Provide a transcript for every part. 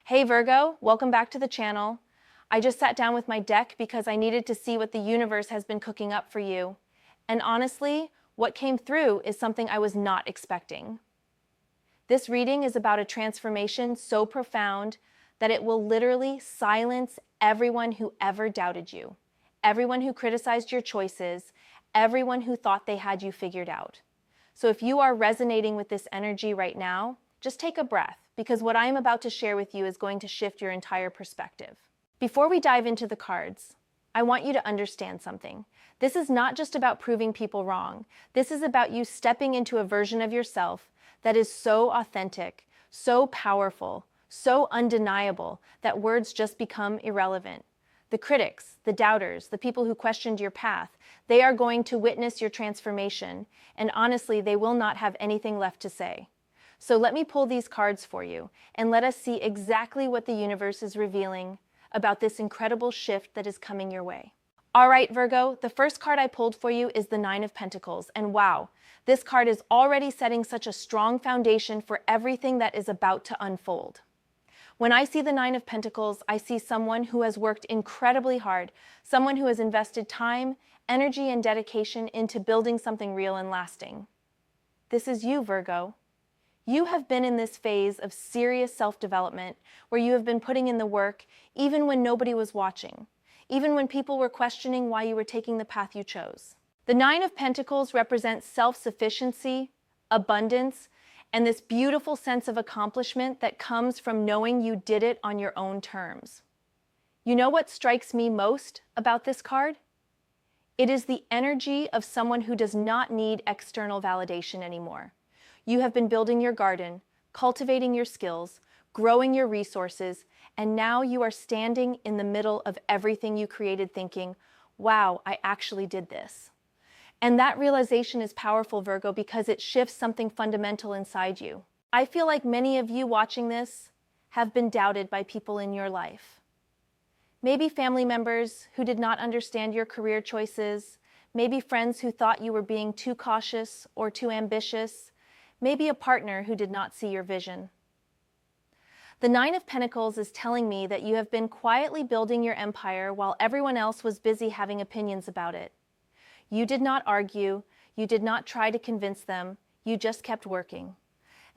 Hey Virgo, welcome back to the channel. I just sat down with my deck because I needed to see what the universe has been cooking up for you. And honestly, what came through is something I was not expecting. This reading is about a transformation so profound that it will literally silence everyone who ever doubted you, everyone who criticized your choices, everyone who thought they had you figured out. So if you are resonating with this energy right now, just take a breath, because what I am about to share with you is going to shift your entire perspective. Before we dive into the cards, I want you to understand something. This is not just about proving people wrong. This is about you stepping into a version of yourself that is so authentic, so powerful, so undeniable that words just become irrelevant. The critics, the doubters, the people who questioned your path, they are going to witness your transformation, and honestly, they will not have anything left to say. So let me pull these cards for you, and let us see exactly what the universe is revealing about this incredible shift that is coming your way. All right, Virgo, the first card I pulled for you is the Nine of Pentacles, and wow, this card is already setting such a strong foundation for everything that is about to unfold. When I see the Nine of Pentacles, I see someone who has worked incredibly hard, someone who has invested time, energy, and dedication into building something real and lasting. This is you, Virgo. You have been in this phase of serious self-development where you have been putting in the work even when nobody was watching, even when people were questioning why you were taking the path you chose. The Nine of Pentacles represents self-sufficiency, abundance, and this beautiful sense of accomplishment that comes from knowing you did it on your own terms. You know what strikes me most about this card? It is the energy of someone who does not need external validation anymore. You have been building your garden, cultivating your skills, growing your resources, and now you are standing in the middle of everything you created thinking, wow, I actually did this. And that realization is powerful, Virgo, because it shifts something fundamental inside you. I feel like many of you watching this have been doubted by people in your life. Maybe family members who did not understand your career choices, maybe friends who thought you were being too cautious or too ambitious, maybe a partner who did not see your vision. The Nine of Pentacles is telling me that you have been quietly building your empire while everyone else was busy having opinions about it. You did not argue, you did not try to convince them, you just kept working.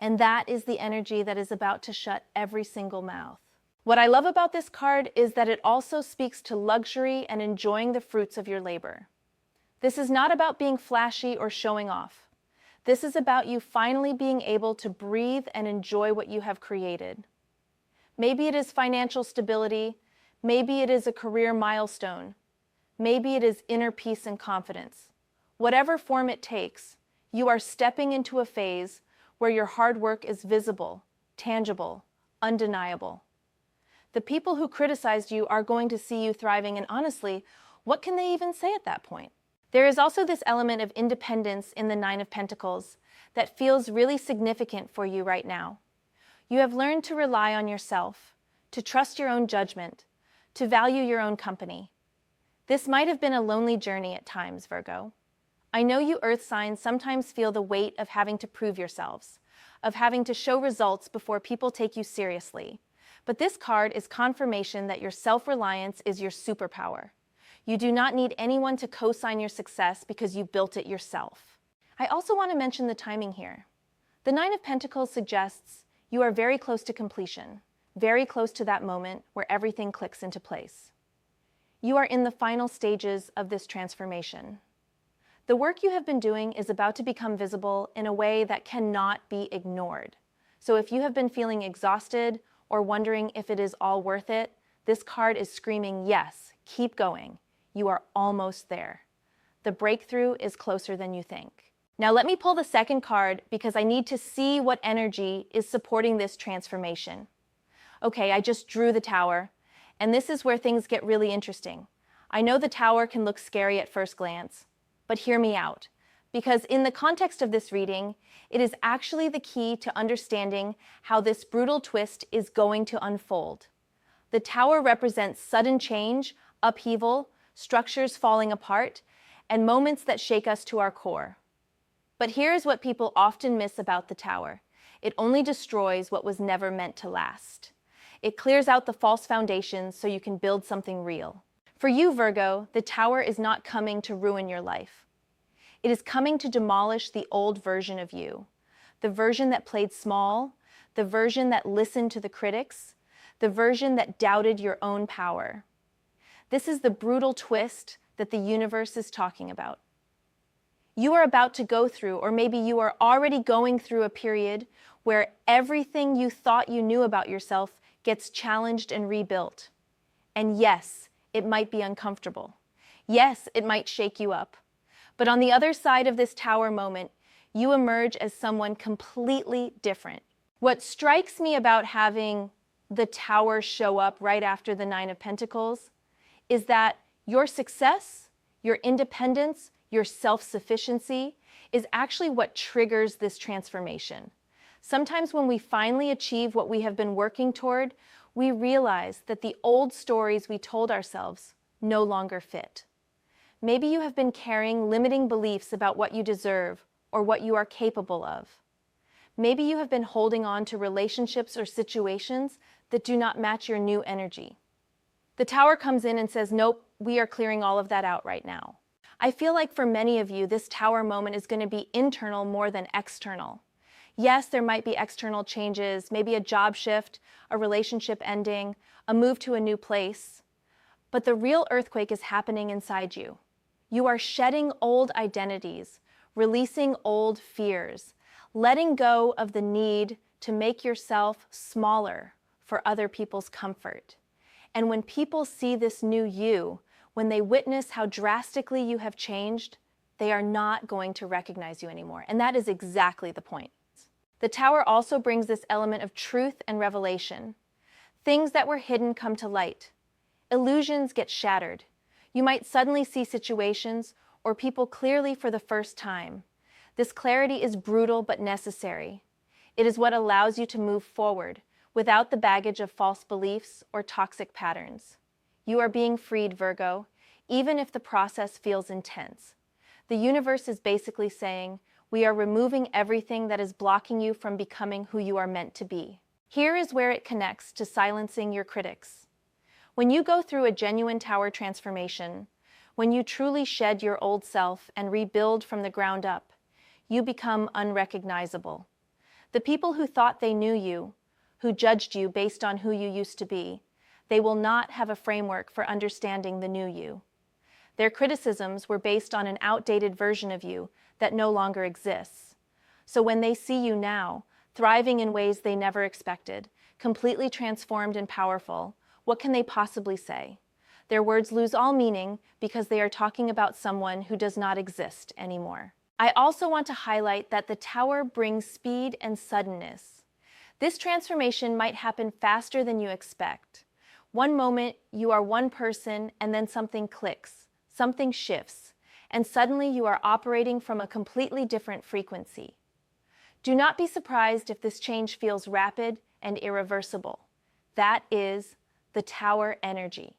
And that is the energy that is about to shut every single mouth. What I love about this card is that it also speaks to luxury and enjoying the fruits of your labor. This is not about being flashy or showing off. This is about you finally being able to breathe and enjoy what you have created. Maybe it is financial stability, maybe it is a career milestone, maybe it is inner peace and confidence. Whatever form it takes, you are stepping into a phase where your hard work is visible, tangible, undeniable. The people who criticized you are going to see you thriving, and honestly, what can they even say at that point? There is also this element of independence in the Nine of Pentacles that feels really significant for you right now. You have learned to rely on yourself, to trust your own judgment, to value your own company. This might have been a lonely journey at times, Virgo. I know you earth signs sometimes feel the weight of having to prove yourselves, of having to show results before people take you seriously. But this card is confirmation that your self-reliance is your superpower. You do not need anyone to co-sign your success because you built it yourself. I also want to mention the timing here. The Nine of Pentacles suggests you are very close to completion, very close to that moment where everything clicks into place. You are in the final stages of this transformation. The work you have been doing is about to become visible in a way that cannot be ignored. So if you have been feeling exhausted or wondering if it is all worth it, this card is screaming, yes, keep going. You are almost there. The breakthrough is closer than you think. Now let me pull the second card because I need to see what energy is supporting this transformation. Okay, I just drew the Tower, and this is where things get really interesting. I know the Tower can look scary at first glance, but hear me out, because in the context of this reading, it is actually the key to understanding how this brutal twist is going to unfold. The Tower represents sudden change, upheaval, structures falling apart, and moments that shake us to our core. But here's what people often miss about the Tower. It only destroys what was never meant to last. It clears out the false foundations so you can build something real. For you, Virgo, the Tower is not coming to ruin your life. It is coming to demolish the old version of you, the version that played small, the version that listened to the critics, the version that doubted your own power. This is the brutal twist that the universe is talking about. You are about to go through, or maybe you are already going through a period where everything you thought you knew about yourself gets challenged and rebuilt. And yes, it might be uncomfortable. Yes, it might shake you up. But on the other side of this Tower moment, you emerge as someone completely different. What strikes me about having the Tower show up right after the Nine of Pentacles is that your success, your independence, your self-sufficiency is actually what triggers this transformation. Sometimes when we finally achieve what we have been working toward, we realize that the old stories we told ourselves no longer fit. Maybe you have been carrying limiting beliefs about what you deserve or what you are capable of. Maybe you have been holding on to relationships or situations that do not match your new energy. The Tower comes in and says, nope, we are clearing all of that out right now. I feel like for many of you, this Tower moment is going to be internal more than external. Yes, there might be external changes, maybe a job shift, a relationship ending, a move to a new place. But the real earthquake is happening inside you. You are shedding old identities, releasing old fears, letting go of the need to make yourself smaller for other people's comfort. And when people see this new you, when they witness how drastically you have changed, they are not going to recognize you anymore. And that is exactly the point. The Tower also brings this element of truth and revelation. Things that were hidden come to light. Illusions get shattered. You might suddenly see situations or people clearly for the first time. This clarity is brutal but necessary. It is what allows you to move forward without the baggage of false beliefs or toxic patterns. You are being freed, Virgo, even if the process feels intense. The universe is basically saying, we are removing everything that is blocking you from becoming who you are meant to be. Here is where it connects to silencing your critics. When you go through a genuine Tower transformation, when you truly shed your old self and rebuild from the ground up, you become unrecognizable. The people who thought they knew you, who judged you based on who you used to be, they will not have a framework for understanding the new you. Their criticisms were based on an outdated version of you that no longer exists. So when they see you now, thriving in ways they never expected, completely transformed and powerful, what can they possibly say? Their words lose all meaning because they are talking about someone who does not exist anymore. I also want to highlight that the Tower brings speed and suddenness. This transformation might happen faster than you expect. One moment, you are one person, and then something clicks, something shifts, and suddenly you are operating from a completely different frequency. Do not be surprised if this change feels rapid and irreversible. That is the Tower energy.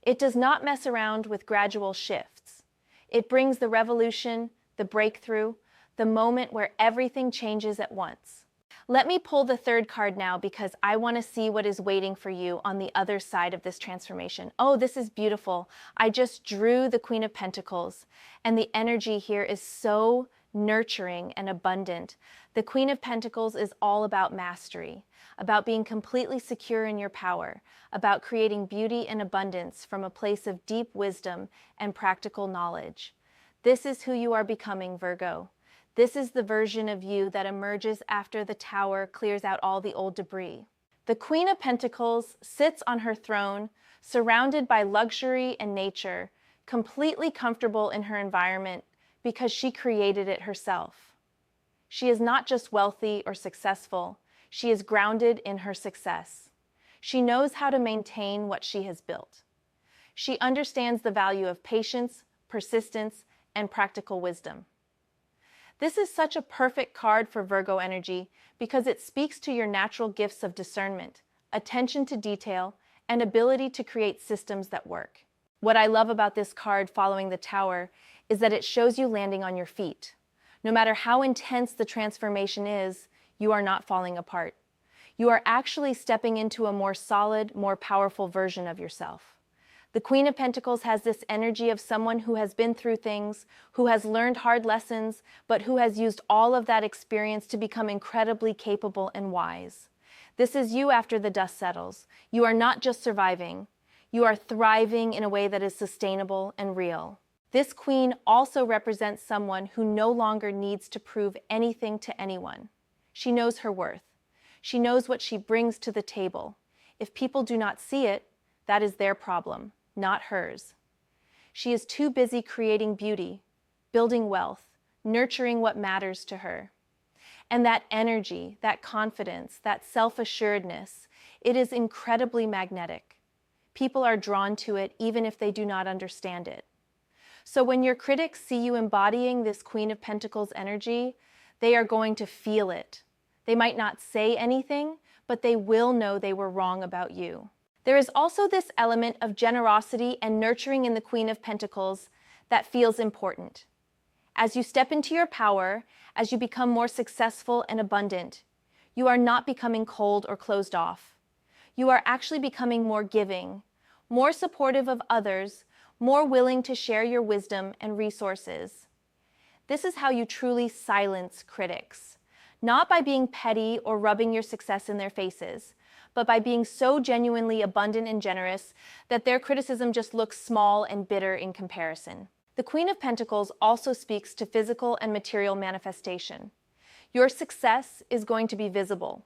It does not mess around with gradual shifts. It brings the revolution, the breakthrough, the moment where everything changes at once. Let me pull the third card now because I want to see what is waiting for you on the other side of this transformation. Oh, this is beautiful. I just drew the Queen of Pentacles, and the energy here is so nurturing and abundant. The Queen of Pentacles is all about mastery, about being completely secure in your power, about creating beauty and abundance from a place of deep wisdom and practical knowledge. This is who you are becoming, Virgo. This is the version of you that emerges after the Tower clears out all the old debris. The Queen of Pentacles sits on her throne, surrounded by luxury and nature, completely comfortable in her environment because she created it herself. She is not just wealthy or successful, she is grounded in her success. She knows how to maintain what she has built. She understands the value of patience, persistence, and practical wisdom. This is such a perfect card for Virgo energy because it speaks to your natural gifts of discernment, attention to detail, and ability to create systems that work. What I love about this card following the Tower is that it shows you landing on your feet. No matter how intense the transformation is, you are not falling apart. You are actually stepping into a more solid, more powerful version of yourself. The Queen of Pentacles has this energy of someone who has been through things, who has learned hard lessons, but who has used all of that experience to become incredibly capable and wise. This is you after the dust settles. You are not just surviving. You are thriving in a way that is sustainable and real. This queen also represents someone who no longer needs to prove anything to anyone. She knows her worth. She knows what she brings to the table. If people do not see it, that is their problem, not hers. She is too busy creating beauty, building wealth, nurturing what matters to her. And that energy, that confidence, that self-assuredness, it is incredibly magnetic. People are drawn to it even if they do not understand it. So when your critics see you embodying this Queen of Pentacles energy, they are going to feel it. They might not say anything, but they will know they were wrong about you. There is also this element of generosity and nurturing in the Queen of Pentacles that feels important. As you step into your power, as you become more successful and abundant, you are not becoming cold or closed off. You are actually becoming more giving, more supportive of others, more willing to share your wisdom and resources. This is how you truly silence critics, not by being petty or rubbing your success in their faces, but by being so genuinely abundant and generous that their criticism just looks small and bitter in comparison. The Queen of Pentacles also speaks to physical and material manifestation. Your success is going to be visible.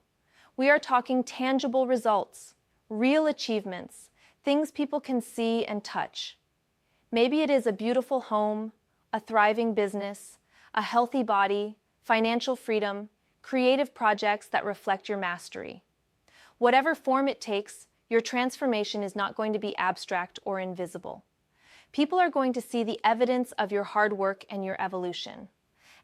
We are talking tangible results, real achievements, things people can see and touch. Maybe it is a beautiful home, a thriving business, a healthy body, financial freedom, creative projects that reflect your mastery. Whatever form it takes, your transformation is not going to be abstract or invisible. People are going to see the evidence of your hard work and your evolution.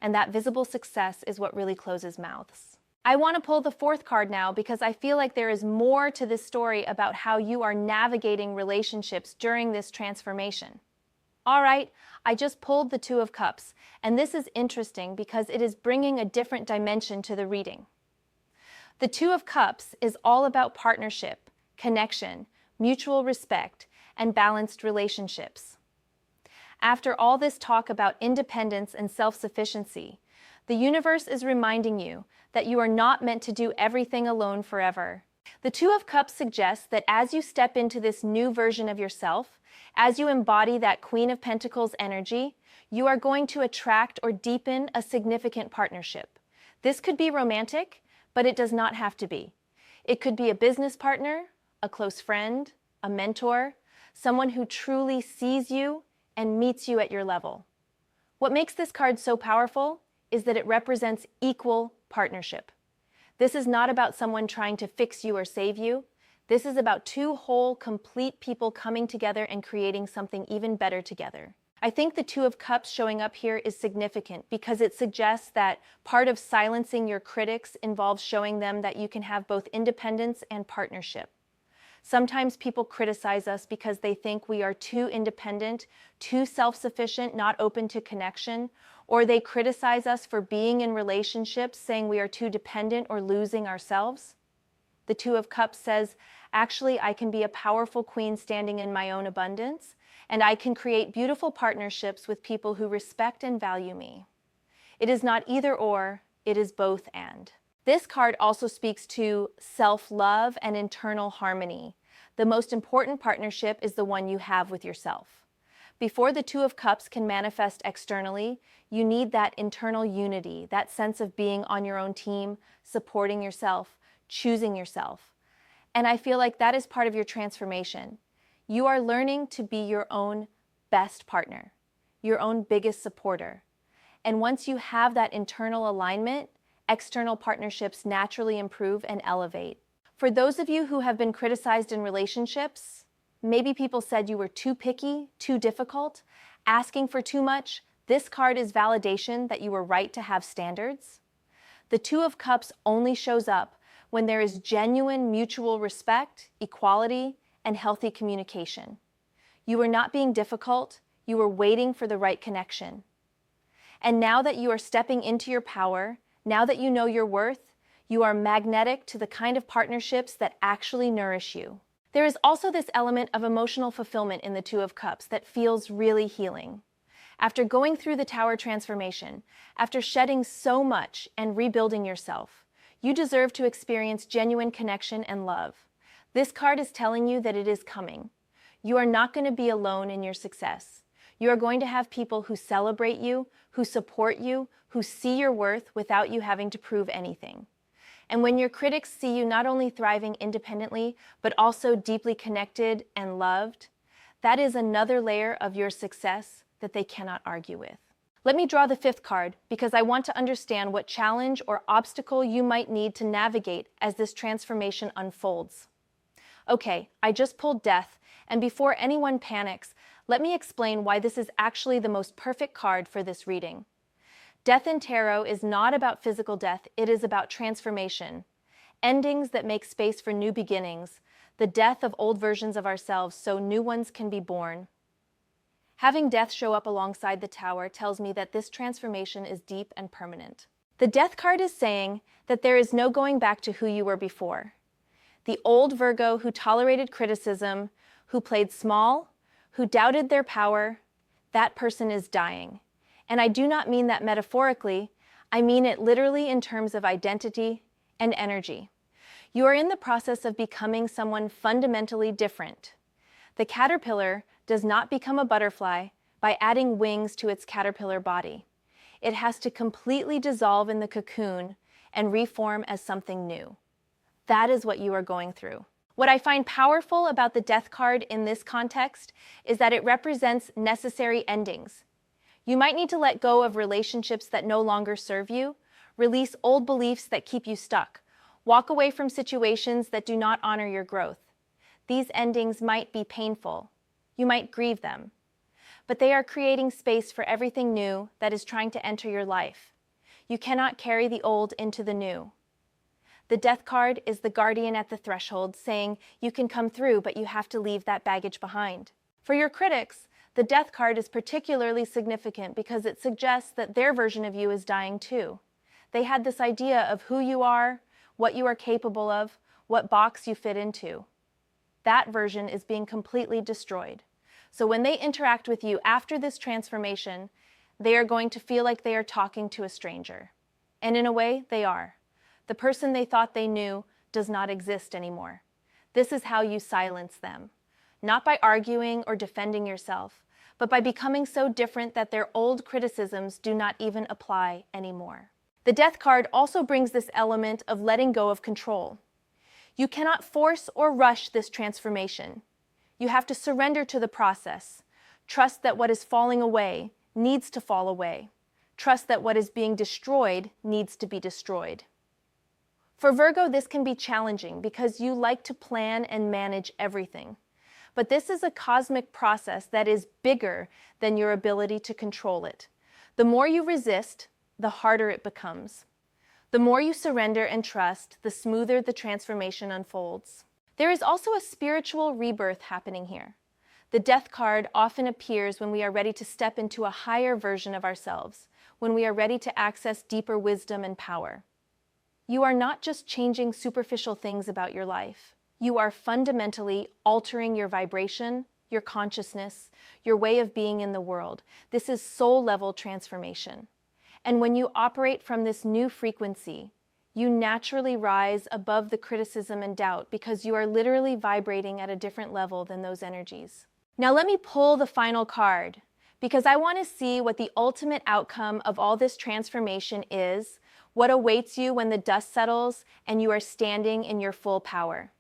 And that visible success is what really closes mouths. I want to pull the fourth card now because I feel like there is more to this story about how you are navigating relationships during this transformation. All right, I just pulled the Two of Cups, and this is interesting because it is bringing a different dimension to the reading. The Two of Cups is all about partnership, connection, mutual respect, and balanced relationships. After all this talk about independence and self-sufficiency, the universe is reminding you that you are not meant to do everything alone forever. The Two of Cups suggests that as you step into this new version of yourself, as you embody that Queen of Pentacles energy, you are going to attract or deepen a significant partnership. This could be romantic, but it does not have to be. It could be a business partner, a close friend, a mentor, someone who truly sees you and meets you at your level. What makes this card so powerful is that it represents equal partnership. This is not about someone trying to fix you or save you. This is about two whole, complete people coming together and creating something even better together. I think the Two of Cups showing up here is significant because it suggests that part of silencing your critics involves showing them that you can have both independence and partnership. Sometimes people criticize us because they think we are too independent, too self-sufficient, not open to connection, or they criticize us for being in relationships, saying we are too dependent or losing ourselves. The Two of Cups says, actually, I can be a powerful queen standing in my own abundance, and I can create beautiful partnerships with people who respect and value me. It is not either or, it is both and. This card also speaks to self-love and internal harmony. The most important partnership is the one you have with yourself. Before the Two of Cups can manifest externally, you need that internal unity, that sense of being on your own team, supporting yourself, choosing yourself. And I feel like that is part of your transformation. You are learning to be your own best partner, your own biggest supporter. And once you have that internal alignment, external partnerships naturally improve and elevate. For those of you who have been criticized in relationships, maybe people said you were too picky, too difficult, asking for too much, this card is validation that you were right to have standards. The Two of Cups only shows up when there is genuine mutual respect, equality, and healthy communication. You are not being difficult, you are waiting for the right connection. And now that you are stepping into your power, now that you know your worth, You are magnetic to the kind of partnerships that actually nourish you. There is also this element of emotional fulfillment in the Two of Cups that feels really healing. After going through the Tower transformation, after shedding so much and rebuilding yourself, you deserve to experience genuine connection and love. This card is telling you that it is coming. You are not going to be alone in your success. You are going to have people who celebrate you, who support you, who see your worth without you having to prove anything. And when your critics see you not only thriving independently, but also deeply connected and loved, that is another layer of your success that they cannot argue with. Let me draw the fifth card because I want to understand what challenge or obstacle you might need to navigate as this transformation unfolds. Okay, I just pulled Death, and before anyone panics, let me explain why this is actually the most perfect card for this reading. Death in Tarot is not about physical death, it is about transformation. Endings that make space for new beginnings, the death of old versions of ourselves so new ones can be born. Having Death show up alongside the Tower tells me that this transformation is deep and permanent. The Death card is saying that there is no going back to who you were before. The old Virgo who tolerated criticism, who played small, who doubted their power, that person is dying. And I do not mean that metaphorically, I mean it literally in terms of identity and energy. You are in the process of becoming someone fundamentally different. The caterpillar does not become a butterfly by adding wings to its caterpillar body. It has to completely dissolve in the cocoon and reform as something new. That is what you are going through. What I find powerful about the Death card in this context is that it represents necessary endings. You might need to let go of relationships that no longer serve you, release old beliefs that keep you stuck, walk away from situations that do not honor your growth. These endings might be painful. You might grieve them. But they are creating space for everything new that is trying to enter your life. You cannot carry the old into the new. The Death card is the guardian at the threshold saying you can come through, but you have to leave that baggage behind. For your critics, the Death card is particularly significant because it suggests that their version of you is dying too. They had this idea of who you are, what you are capable of, what box you fit into. That version is being completely destroyed. So when they interact with you after this transformation, they are going to feel like they are talking to a stranger. And in a way, they are. The person they thought they knew does not exist anymore. This is how you silence them. Not by arguing or defending yourself, but by becoming so different that their old criticisms do not even apply anymore. The Death card also brings this element of letting go of control. You cannot force or rush this transformation. You have to surrender to the process. Trust that what is falling away needs to fall away. Trust that what is being destroyed needs to be destroyed. For Virgo, this can be challenging because you like to plan and manage everything. But this is a cosmic process that is bigger than your ability to control it. The more you resist, the harder it becomes. The more you surrender and trust, the smoother the transformation unfolds. There is also a spiritual rebirth happening here. The Death card often appears when we are ready to step into a higher version of ourselves, when we are ready to access deeper wisdom and power. You are not just changing superficial things about your life. You are fundamentally altering your vibration, your consciousness, your way of being in the world. This is soul-level transformation. And when you operate from this new frequency, you naturally rise above the criticism and doubt because you are literally vibrating at a different level than those energies. Now let me pull the final card because I want to see what the ultimate outcome of all this transformation is, what awaits you when the dust settles and you are standing in your full power.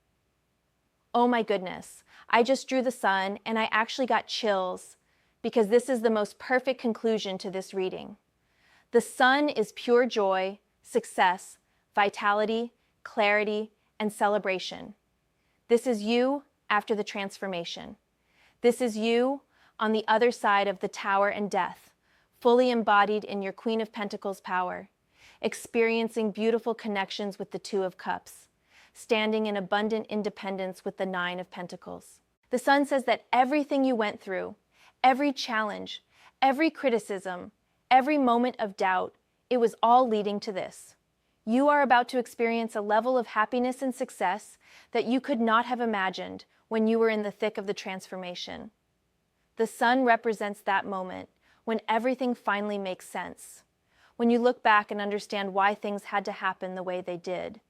Oh my goodness, I just drew the sun and I actually got chills because this is the most perfect conclusion to this reading. The sun is pure joy, success, vitality, clarity, and celebration. This is you after the transformation. This is you on the other side of the Tower and death, fully embodied in your Queen of Pentacles power, experiencing beautiful connections with the Two of Cups, standing in abundant independence with the Nine of Pentacles. The sun says that everything you went through, every challenge, every criticism, every moment of doubt, it was all leading to this. You are about to experience a level of happiness and success that you could not have imagined when you were in the thick of the transformation. The sun represents that moment when everything finally makes sense, when you look back and understand why things had to happen the way they did.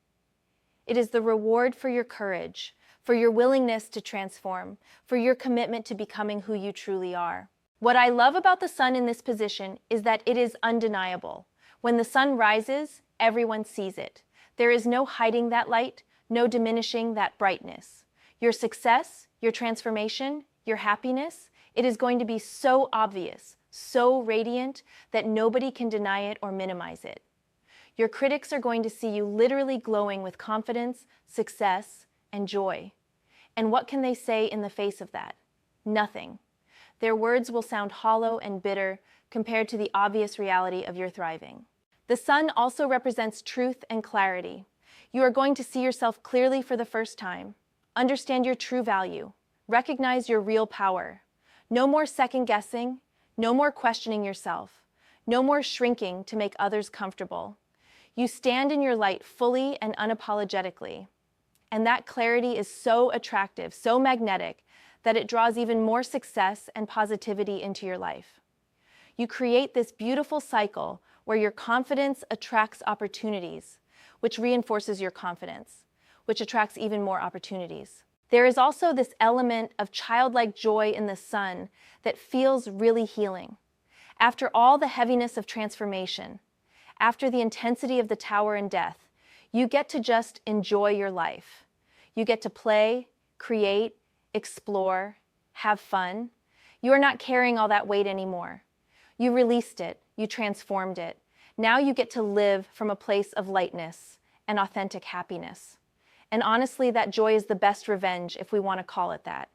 It is the reward for your courage, for your willingness to transform, for your commitment to becoming who you truly are. What I love about the sun in this position is that it is undeniable. When the sun rises, everyone sees it. There is no hiding that light, no diminishing that brightness. Your success, your transformation, your happiness, it is going to be so obvious, so radiant, that nobody can deny it or minimize it. Your critics are going to see you literally glowing with confidence, success, and joy. And what can they say in the face of that? Nothing. Their words will sound hollow and bitter compared to the obvious reality of your thriving. The sun also represents truth and clarity. You are going to see yourself clearly for the first time. Understand your true value. Recognize your real power. No more second guessing. No more questioning yourself. No more shrinking to make others comfortable. You stand in your light fully and unapologetically. And that clarity is so attractive, so magnetic, that it draws even more success and positivity into your life. You create this beautiful cycle where your confidence attracts opportunities, which reinforces your confidence, which attracts even more opportunities. There is also this element of childlike joy in the sun that feels really healing. After all the heaviness of transformation, after the intensity of the tower and death, you get to just enjoy your life. You get to play, create, explore, have fun. You are not carrying all that weight anymore. You released it, you transformed it. Now you get to live from a place of lightness and authentic happiness. And honestly, that joy is the best revenge, if we want to call it that.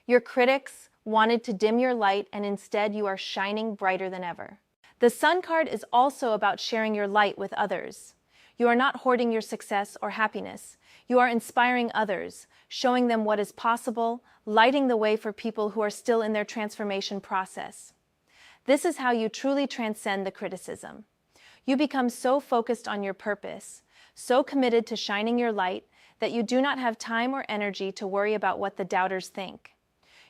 Your critics wanted to dim your light, and instead you are shining brighter than ever. The Sun card is also about sharing your light with others. You are not hoarding your success or happiness. You are inspiring others, showing them what is possible, lighting the way for people who are still in their transformation process. This is how you truly transcend the criticism. You become so focused on your purpose, so committed to shining your light, that you do not have time or energy to worry about what the doubters think.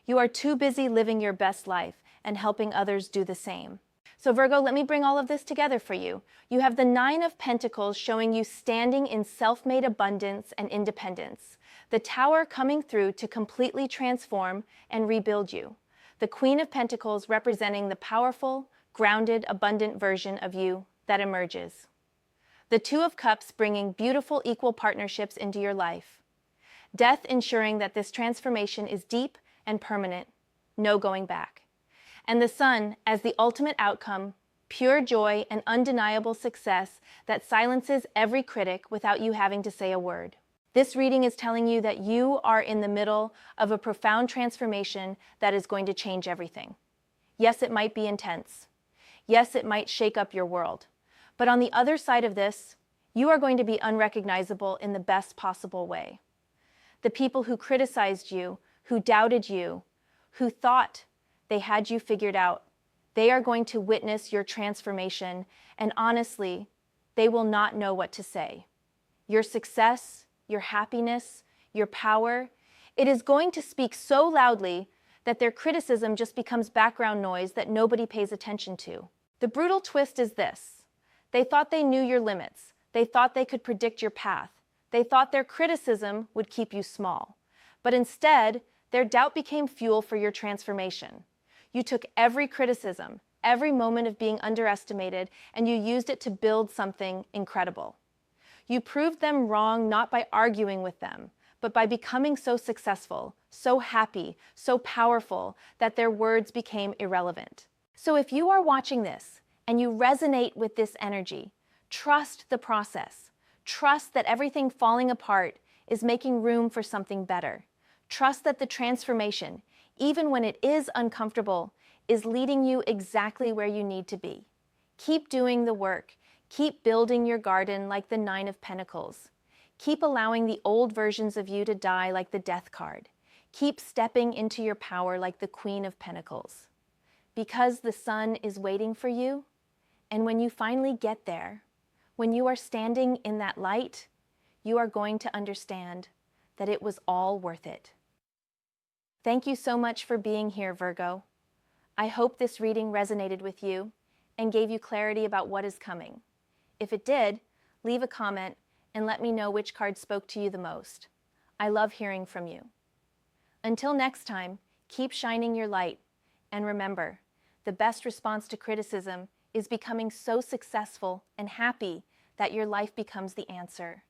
You are too busy living your best life and helping others do the same. So Virgo, let me bring all of this together for you. You have the Nine of Pentacles showing you standing in self-made abundance and independence. The Tower coming through to completely transform and rebuild you. The Queen of Pentacles representing the powerful, grounded, abundant version of you that emerges. The Two of Cups bringing beautiful equal partnerships into your life. Death ensuring that this transformation is deep and permanent, no going back. And the Sun as the ultimate outcome, pure joy and undeniable success that silences every critic without you having to say a word. This reading is telling you that you are in the middle of a profound transformation that is going to change everything. Yes, it might be intense. Yes, it might shake up your world. But on the other side of this, you are going to be unrecognizable in the best possible way. The people who criticized you, who doubted you, who thought they had you figured out, they are going to witness your transformation, and honestly, they will not know what to say. Your success, your happiness, your power, it is going to speak so loudly that their criticism just becomes background noise that nobody pays attention to. The brutal twist is this. They thought they knew your limits. They thought they could predict your path. They thought their criticism would keep you small. But instead, their doubt became fuel for your transformation. You took every criticism, every moment of being underestimated, and you used it to build something incredible. You proved them wrong not by arguing with them, but by becoming so successful, so happy, so powerful that their words became irrelevant. So if you are watching this and you resonate with this energy, trust the process. Trust that everything falling apart is making room for something better. Trust that the transformation, even when it is uncomfortable, is leading you exactly where you need to be. Keep doing the work. Keep building your garden like the Nine of Pentacles. Keep allowing the old versions of you to die like the Death card. Keep stepping into your power like the Queen of Pentacles. Because the Sun is waiting for you, and when you finally get there, When you are standing in that light, you are going to understand that it was all worth it. Thank you so much for being here, Virgo. I hope this reading resonated with you and gave you clarity about what is coming. If it did, leave a comment and let me know which card spoke to you the most. I love hearing from you. Until next time, keep shining your light, and remember, the best response to criticism is becoming so successful and happy that your life becomes the answer.